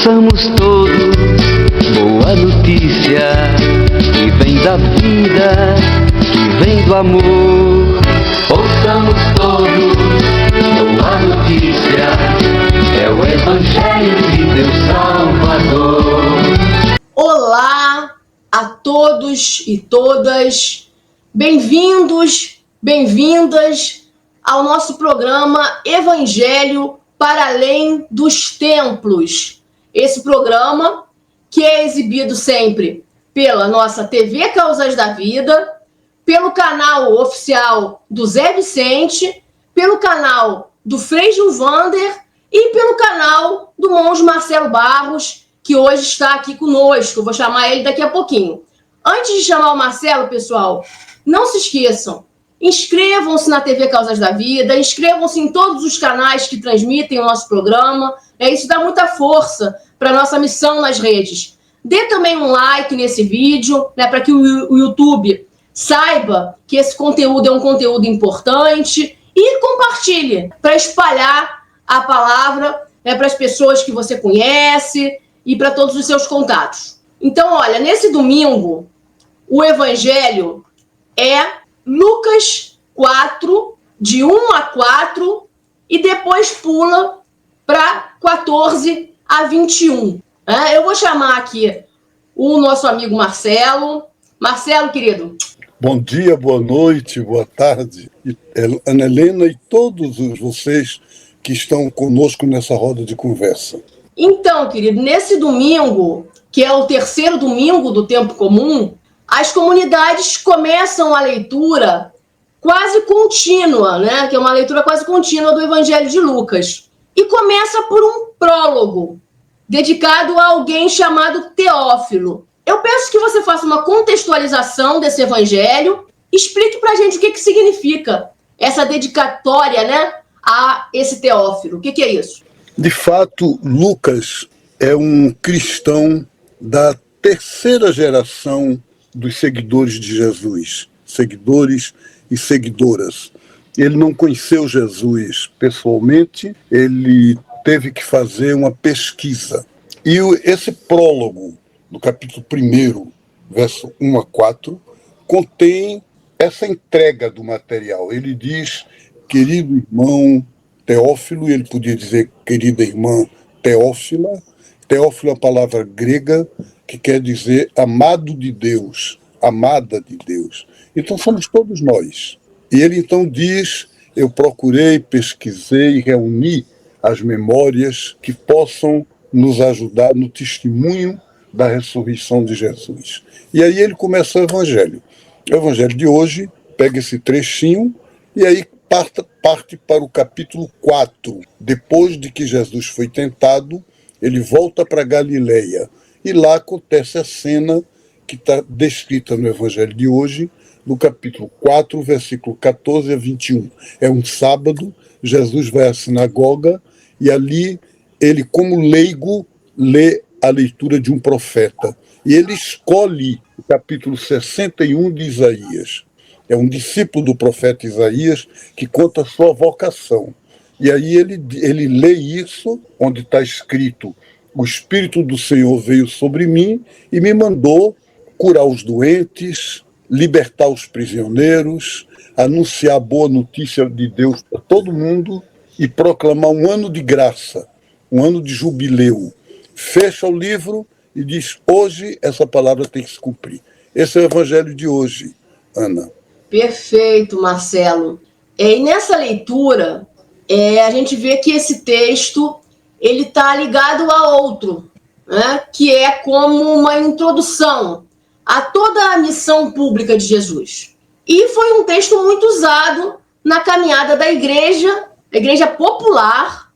Ouçamos todos boa notícia que vem da vida, que vem do amor. Ouçamos todos boa notícia, é o Evangelho de Deus Salvador. Olá a todos e todas, bem-vindos, bem-vindas ao nosso programa Evangelho para Além dos Templos. Esse programa que é exibido sempre pela nossa TV Causas da Vida, pelo canal oficial do Zé Vicente, pelo canal do Frei Gilvander e pelo canal do monge Marcelo Barros, que hoje está aqui conosco. Eu vou chamar ele daqui a pouquinho. Antes de chamar o Marcelo, pessoal, não se esqueçam, inscrevam-se na TV Causas da Vida, inscrevam-se em todos os canais que transmitem o nosso programa. Isso dá muita força para a nossa missão nas redes. Dê também um like nesse vídeo, para que o YouTube saiba que esse conteúdo é um conteúdo importante e compartilhe para espalhar a palavra para as pessoas que você conhece e para todos os seus contatos. Então, olha, nesse domingo, o Evangelho é Lucas 4, de 1 a 4, e depois pula para 14 a 21. Eu vou chamar aqui o nosso amigo Marcelo. Marcelo, querido. Bom dia, boa noite, boa tarde, Ana Helena e todos vocês que estão conosco nessa roda de conversa. Então, querido, nesse domingo, que é o terceiro domingo do tempo comum, as comunidades começam a leitura quase contínua, que é uma leitura quase contínua do Evangelho de Lucas. E começa por um prólogo, dedicado a alguém chamado Teófilo. Eu peço que você faça uma contextualização desse Evangelho, explique pra gente o que significa essa dedicatória, a esse Teófilo. O que é isso? De fato, Lucas é um cristão da terceira geração dos seguidores de Jesus, seguidores e seguidoras. Ele não conheceu Jesus pessoalmente, ele teve que fazer uma pesquisa. E esse prólogo, no capítulo 1, verso 1 a 4, contém essa entrega do material. Ele diz, querido irmão Teófilo, e ele podia dizer querida irmã Teófila. Teófilo é uma palavra grega que quer dizer amado de Deus, amada de Deus. Então somos todos nós. E ele então diz, eu procurei, pesquisei, reuni as memórias que possam nos ajudar no testemunho da ressurreição de Jesus. E aí ele começa o Evangelho. O Evangelho de hoje pega esse trechinho e aí parte para o capítulo 4. Depois de que Jesus foi tentado, ele volta para Galileia. E lá acontece a cena que está descrita no Evangelho de hoje, no capítulo 4, versículo 14 a 21. É um sábado, Jesus vai à sinagoga e ali ele, como leigo, lê a leitura de um profeta. E ele escolhe o capítulo 61 de Isaías. É um discípulo do profeta Isaías que conta a sua vocação. E aí ele lê isso, onde está escrito: o Espírito do Senhor veio sobre mim e me mandou curar os doentes, libertar os prisioneiros, anunciar a boa notícia de Deus para todo mundo e proclamar um ano de graça, um ano de jubileu. Fecha o livro e diz, hoje essa palavra tem que se cumprir. Esse é o Evangelho de hoje, Ana. Perfeito, Marcelo. E nessa leitura, a gente vê que esse texto ele está ligado a outro, que é como uma introdução a toda a missão pública de Jesus. E foi um texto muito usado na caminhada da igreja, a igreja popular,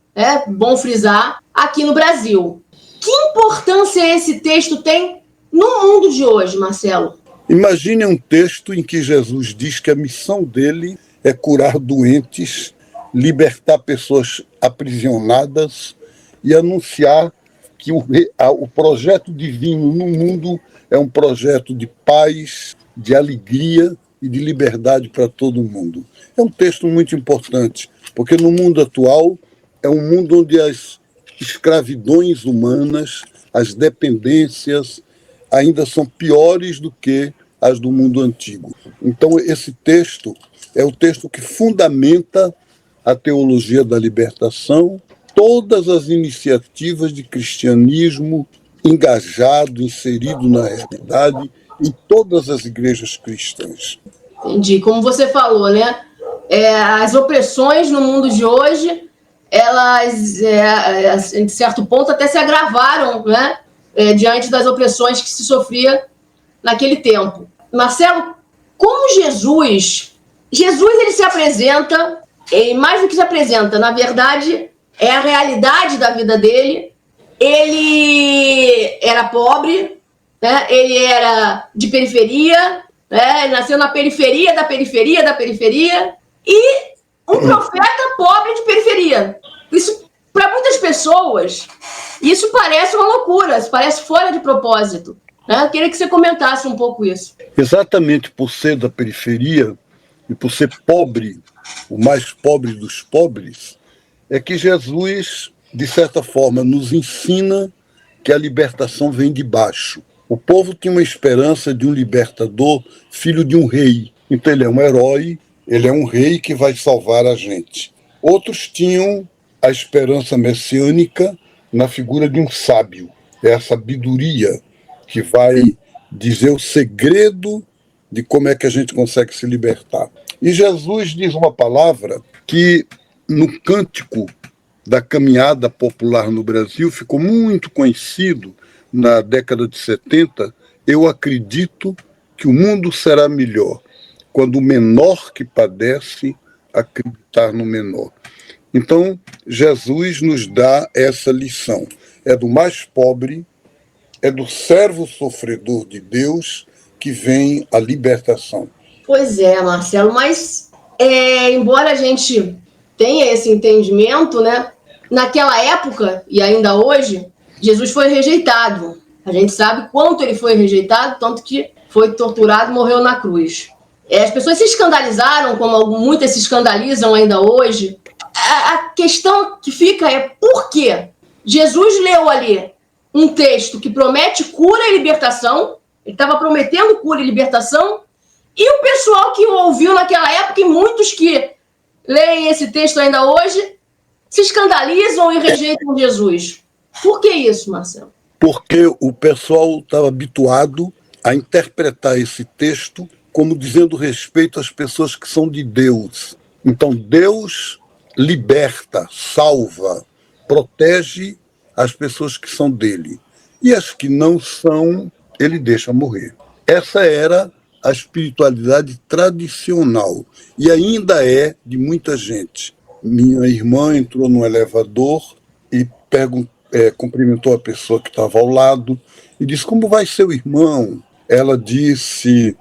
bom frisar, aqui no Brasil. Que importância esse texto tem no mundo de hoje, Marcelo? Imagine um texto em que Jesus diz que a missão dele é curar doentes, libertar pessoas aprisionadas e anunciar que o projeto divino no mundo é um projeto de paz, de alegria e de liberdade para todo mundo. É um texto muito importante, porque no mundo atual é um mundo onde as escravidões humanas, as dependências ainda são piores do que as do mundo antigo. Então, esse texto é o texto que fundamenta a teologia da libertação, todas as iniciativas de cristianismo engajado, inserido na realidade, em todas as igrejas cristãs. Entendi. Como você falou, né? As opressões no mundo de hoje, elas, de certo ponto, até se agravaram, né? Diante das opressões que se sofria naquele tempo. Marcelo, como Jesus ele se apresenta, e mais do que se apresenta, na verdade, é a realidade da vida dele. Ele era pobre, né? Ele era de periferia, né? Ele nasceu na periferia da periferia da periferia, e um profeta pobre de periferia. Isso, para muitas pessoas, isso parece uma loucura, isso parece fora de propósito. Né? Eu queria que você comentasse um pouco isso. Exatamente por ser da periferia e por ser pobre, o mais pobre dos pobres, é que Jesus, de certa forma, nos ensina que a libertação vem de baixo. O povo tinha uma esperança de um libertador, filho de um rei. Então ele é um herói, ele é um rei que vai salvar a gente. Outros tinham a esperança messiânica na figura de um sábio. É a sabedoria que vai dizer o segredo de como é que a gente consegue se libertar. E Jesus diz uma palavra que, no cântico da caminhada popular no Brasil, ficou muito conhecido na década de 70, eu acredito que o mundo será melhor quando o menor que padece acreditar no menor. Então, Jesus nos dá essa lição. É do mais pobre, é do servo sofredor de Deus que vem a libertação. Pois é, Marcelo, mas embora a gente tenha esse entendimento, né, naquela época e ainda hoje, Jesus foi rejeitado. A gente sabe quanto ele foi rejeitado, tanto que foi torturado e morreu na cruz. As pessoas se escandalizaram, como muitas se escandalizam ainda hoje. A questão que fica é por quê? Jesus leu ali um texto que promete cura e libertação, ele estava prometendo cura e libertação, e o pessoal que o ouviu naquela época, e muitos que leem esse texto ainda hoje, se escandalizam e rejeitam Jesus. Por que isso, Marcelo? Porque o pessoal estava habituado a interpretar esse texto como dizendo respeito às pessoas que são de Deus. Então, Deus liberta, salva, protege as pessoas que são dele. E as que não são, ele deixa morrer. Essa era a espiritualidade tradicional. E ainda é de muita gente. Minha irmã entrou no elevador e cumprimentou a pessoa que estava ao lado e disse: como vai seu irmão? Ela disse: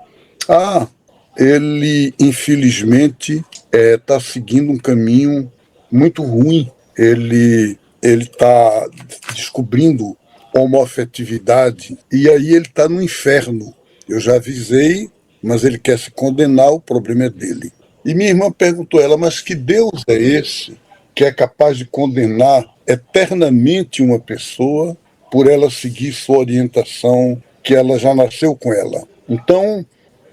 ele infelizmente está seguindo um caminho muito ruim. Ele está descobrindo homoafetividade e aí ele está no inferno. Eu já avisei, mas ele quer se condenar, o problema é dele. E minha irmã perguntou a ela: mas que Deus é esse que é capaz de condenar eternamente uma pessoa por ela seguir sua orientação, que ela já nasceu com ela? Então,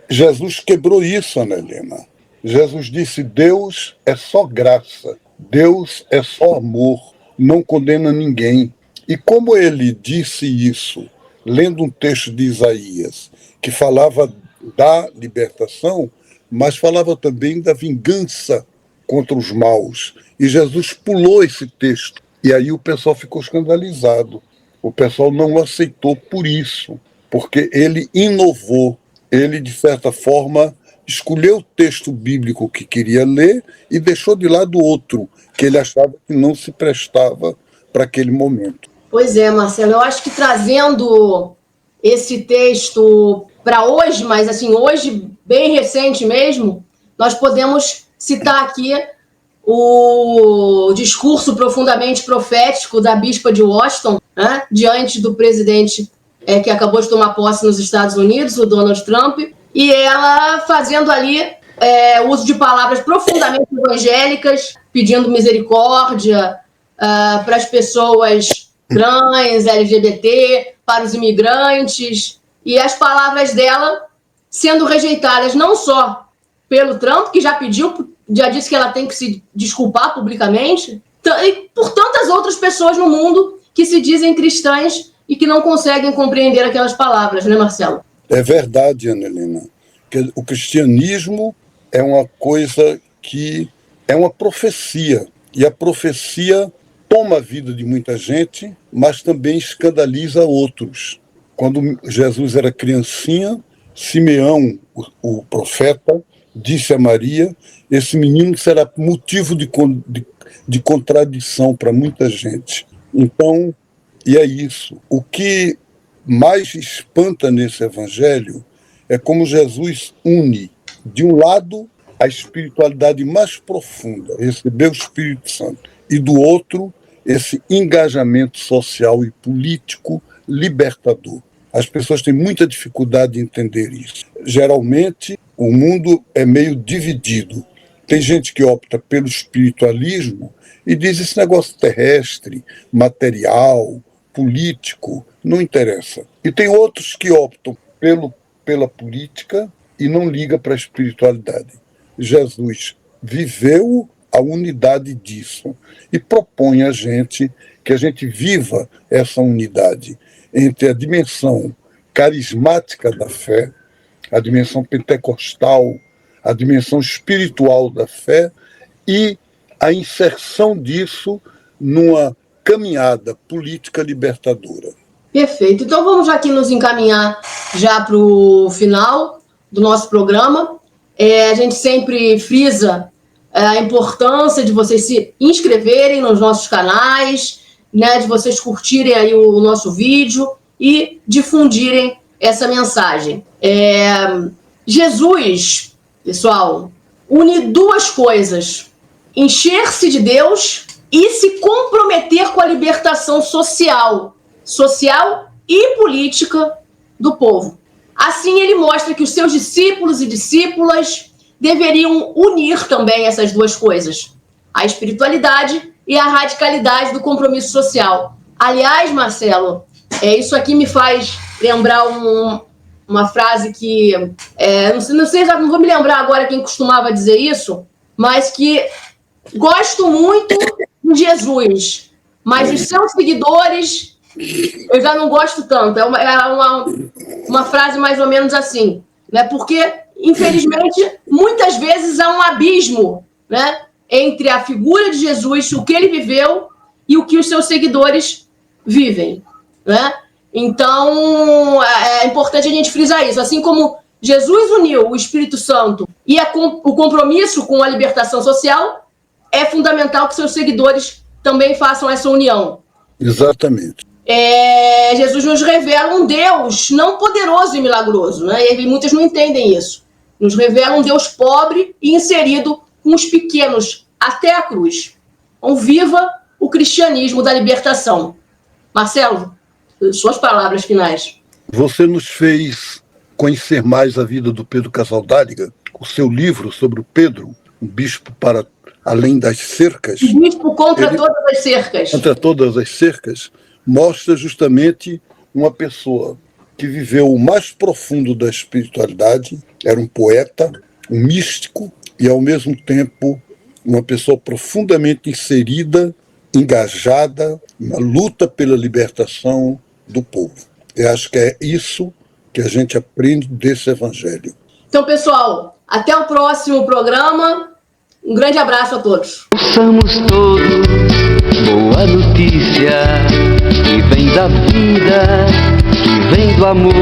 Jesus quebrou isso, Ana Helena. Jesus disse: Deus é só graça, Deus é só amor, não condena ninguém. E como ele disse isso, lendo um texto de Isaías, que falava da libertação, mas falava também da vingança contra os maus. E Jesus pulou esse texto. E aí o pessoal ficou escandalizado. O pessoal não o aceitou por isso, porque ele inovou. Ele, de certa forma, escolheu o texto bíblico que queria ler e deixou de lado outro, que ele achava que não se prestava para aquele momento. Pois é, Marcelo, eu acho que trazendo esse texto para hoje, mas assim, hoje, bem recente mesmo, nós podemos citar aqui o discurso profundamente profético da bispa de Washington, né, diante do presidente que acabou de tomar posse nos Estados Unidos, o Donald Trump, e ela fazendo ali uso de palavras profundamente evangélicas, pedindo misericórdia para as pessoas trans, LGBT, para os imigrantes, e as palavras dela sendo rejeitadas não só pelo Trump, que já disse que ela tem que se desculpar publicamente, e por tantas outras pessoas no mundo que se dizem cristãs e que não conseguem compreender aquelas palavras, né, Marcelo? É verdade, Ana Helena, que o cristianismo é uma coisa que é uma profecia, e a profecia toma a vida de muita gente, mas também escandaliza outros. Quando Jesus era criancinha, Simeão, o profeta, disse a Maria: esse menino será motivo de contradição para muita gente. Então, e é isso. O que mais espanta nesse evangelho é como Jesus une, de um lado, a espiritualidade mais profunda, receber o Espírito Santo, e do outro, esse engajamento social e político libertador. As pessoas têm muita dificuldade de entender isso. Geralmente, o mundo é meio dividido. Tem gente que opta pelo espiritualismo e diz: esse negócio terrestre, material, político, não interessa. E tem outros que optam pela política e não liga para a espiritualidade. Jesus viveu a unidade disso e propõe a gente que a gente viva essa unidade entre a dimensão carismática da fé, a dimensão pentecostal, a dimensão espiritual da fé e a inserção disso numa caminhada política libertadora. Perfeito. Então vamos aqui nos encaminhar já para o final do nosso programa. A gente sempre frisa a importância de vocês se inscreverem nos nossos canais, né, de vocês curtirem aí o nosso vídeo e difundirem essa mensagem. Jesus, pessoal, une duas coisas: encher-se de Deus e se comprometer com a libertação social e política do povo. Assim, ele mostra que os seus discípulos e discípulas deveriam unir também essas duas coisas: a espiritualidade e a radicalidade do compromisso social. Aliás, Marcelo, isso aqui me faz lembrar uma frase que, não vou me lembrar agora quem costumava dizer isso, mas que gosto muito de Jesus, mas os seus seguidores eu já não gosto tanto. É uma frase mais ou menos assim, né? Porque, infelizmente, muitas vezes há um abismo, né, entre a figura de Jesus, o que ele viveu, e o que os seus seguidores vivem, né? Então, é importante a gente frisar isso. Assim como Jesus uniu o Espírito Santo e o compromisso com a libertação social, é fundamental que seus seguidores também façam essa união. Exatamente. Jesus nos revela um Deus não poderoso e milagroso, né? E muitas não entendem isso. Nos revela um Deus pobre e inserido com os pequenos até a cruz. Então, viva o cristianismo da libertação. Marcelo, suas palavras finais. Você nos fez conhecer mais a vida do Pedro Casaldáliga. O seu livro sobre o Pedro, um bispo para além das cercas. Um bispo contra todas as cercas. Contra todas as cercas, mostra justamente uma pessoa que viveu o mais profundo da espiritualidade, era um poeta, um místico e, ao mesmo tempo, uma pessoa profundamente inserida, engajada na luta pela libertação do povo. Eu acho que é isso que a gente aprende desse evangelho. Então, pessoal, até o próximo programa. Um grande abraço a todos. Ouçamos todos boa notícia que vem da vida, que vem do amor.